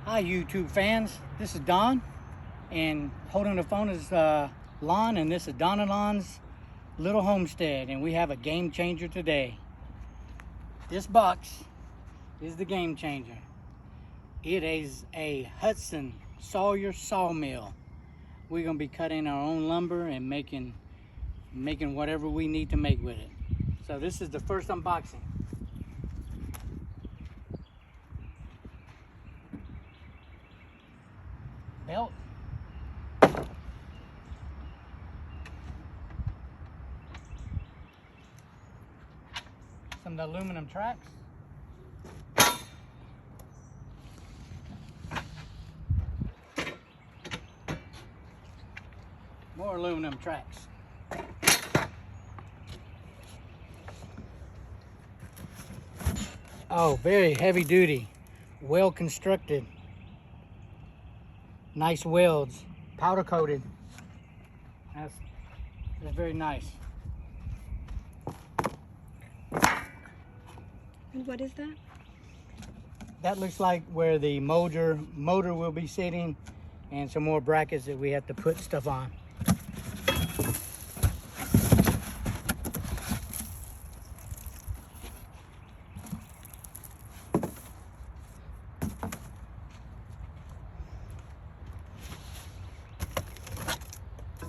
Hi YouTube fans, this is Don, and holding the phone is Lon, and this is Don and Lon's little homestead, and we have a game changer today. This box is the game changer. It is a Hudson Sawyer sawmill. We're gonna be cutting our own lumber and making whatever we need to make with it. So this is the first unboxing. Belt. Some aluminum tracks. More aluminum tracks. Oh, very heavy duty, well constructed. Nice welds, powder coated. That's very nice. And what is that? That looks like where the motor will be sitting, and some more brackets that we have to put stuff on.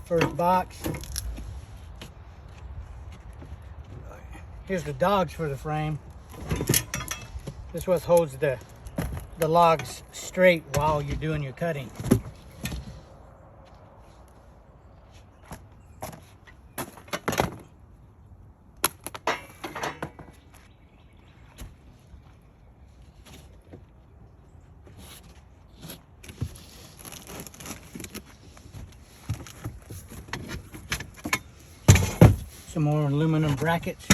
First box. Here's the dogs for the frame. This is what holds the logs straight while you're doing your cutting. Some more aluminum brackets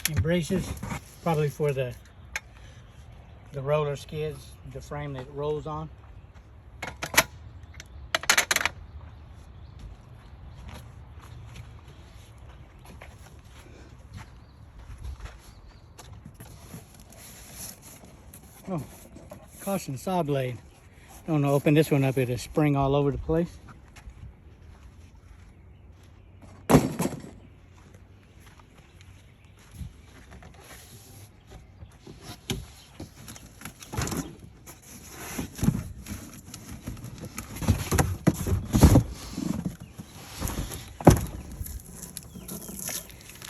and braces, probably for the roller skids, the frame that it rolls on. Oh, caution, saw blade. I don't know, open this one up, it'll spring all over the place.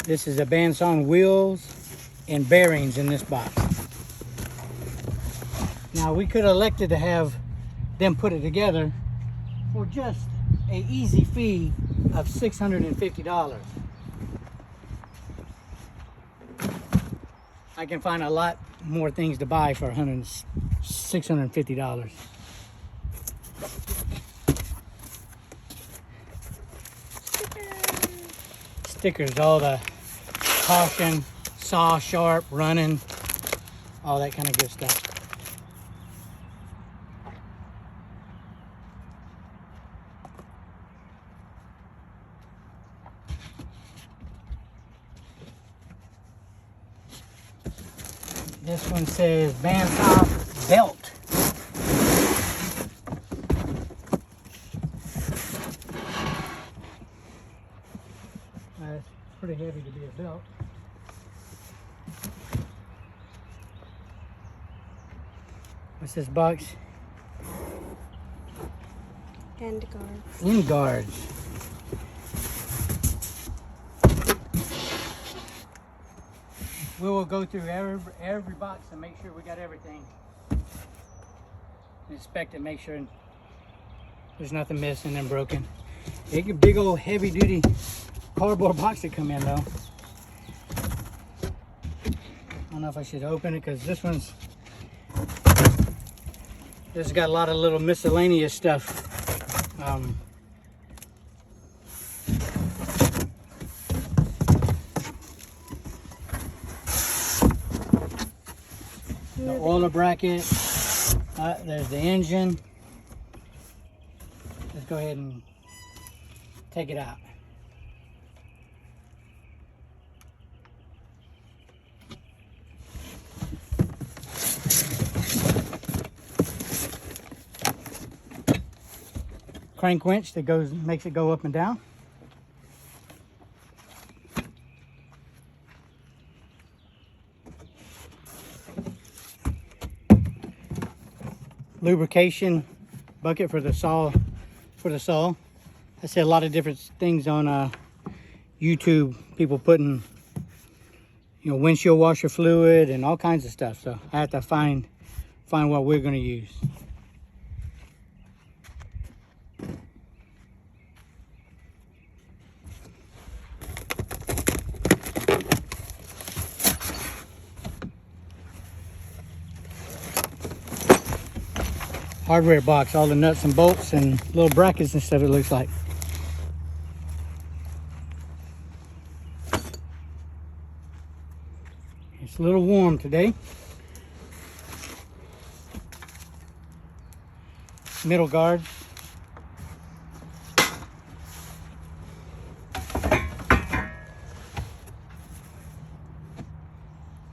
This is a bandsaw wheels and bearings in this box. Now we could have elected to have them put it together for just an easy fee of $650. I can find a lot more things to buy for $650. Stickers, all the caution, saw sharp, running, all that kind of good stuff. This one says bandsaw belt. It's pretty heavy to be a belt. What's this box? End guards. End guards. We will go through every box and make sure we got everything. Inspect it, make sure there's nothing missing and broken. It's a big old heavy duty cardboard box to come in though. I don't know if I should open it because this has got a lot of little miscellaneous stuff. The oiler bracket, there's the engine. Let's go ahead and take it out. crank winch that makes it go up and down. Lubrication bucket for the saw. I see a lot of different things on YouTube. People putting, windshield washer fluid and all kinds of stuff. So I have to find what we're going to use. Hardware box, all the nuts and bolts and little brackets and stuff, it looks like. It's a little warm today. Middle guards.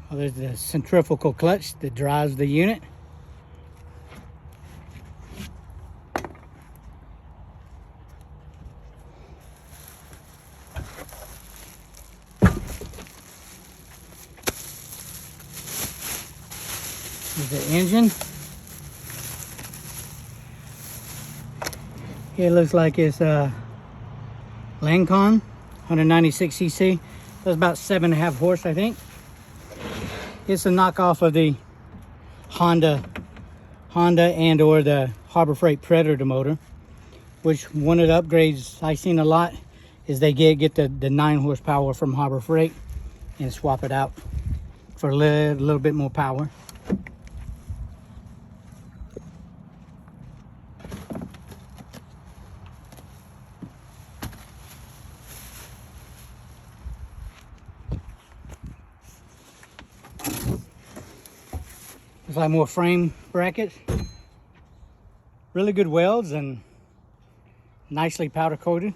Oh, there's the centrifugal clutch that drives the unit. Here's the engine. It looks like it's Lancon 196cc. That's about 7.5 horse, I think. It's a knockoff of the Honda and or the Harbor Freight Predator motor, which one of the upgrades I've seen a lot is they get the 9 horsepower from Harbor Freight and swap it out for a little bit more power. Looks like more frame brackets. Really good welds and nicely powder coated.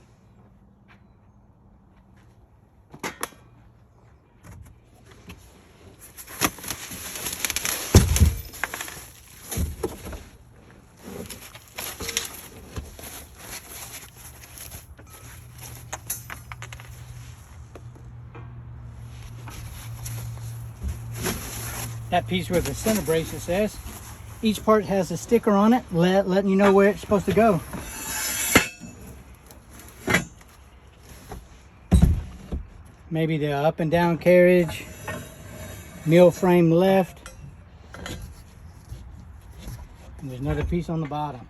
That piece with the center brace, it says. Each part has a sticker on it, letting you know where it's supposed to go. Maybe the up and down carriage, mill frame left. And there's another piece on the bottom.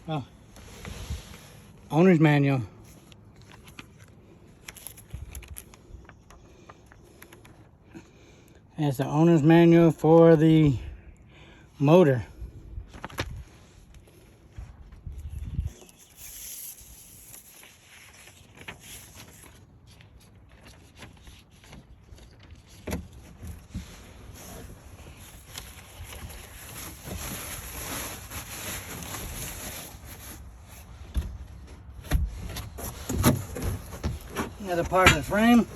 Oh. Owner's manual. That's the owner's manual for the motor. Another part of the frame.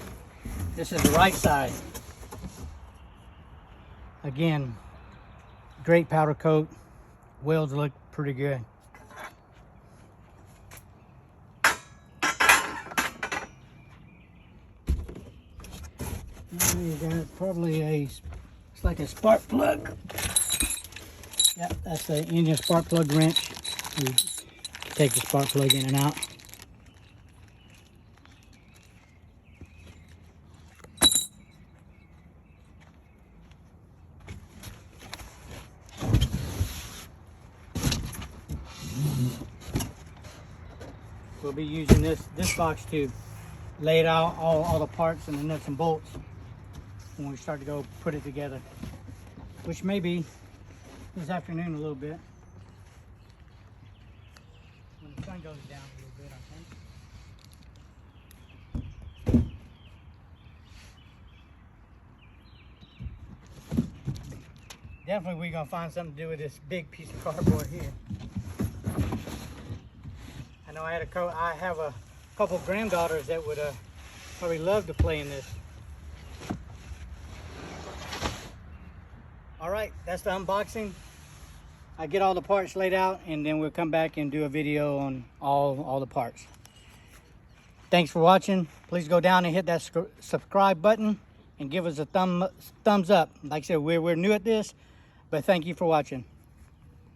This is the right side. Again, great powder coat. Welds look pretty good. You got probably it's like a spark plug. Yep, that's the engine spark plug wrench. You take the spark plug in and out. We'll be using this box to lay it out, all the parts and the nuts and bolts when we start to go put it together, which may be this afternoon a little bit. When the sun goes down a little bit, I think. Definitely we're gonna find something to do with this big piece of cardboard here. I know I have a couple granddaughters that would probably love to play in this All right, that's the unboxing. I get all the parts laid out, and then we'll come back and do a video on all the parts. Thanks for watching. Please go down and hit that subscribe button and give us a thumbs up. Like I said, we're new at this, but thank you for watching.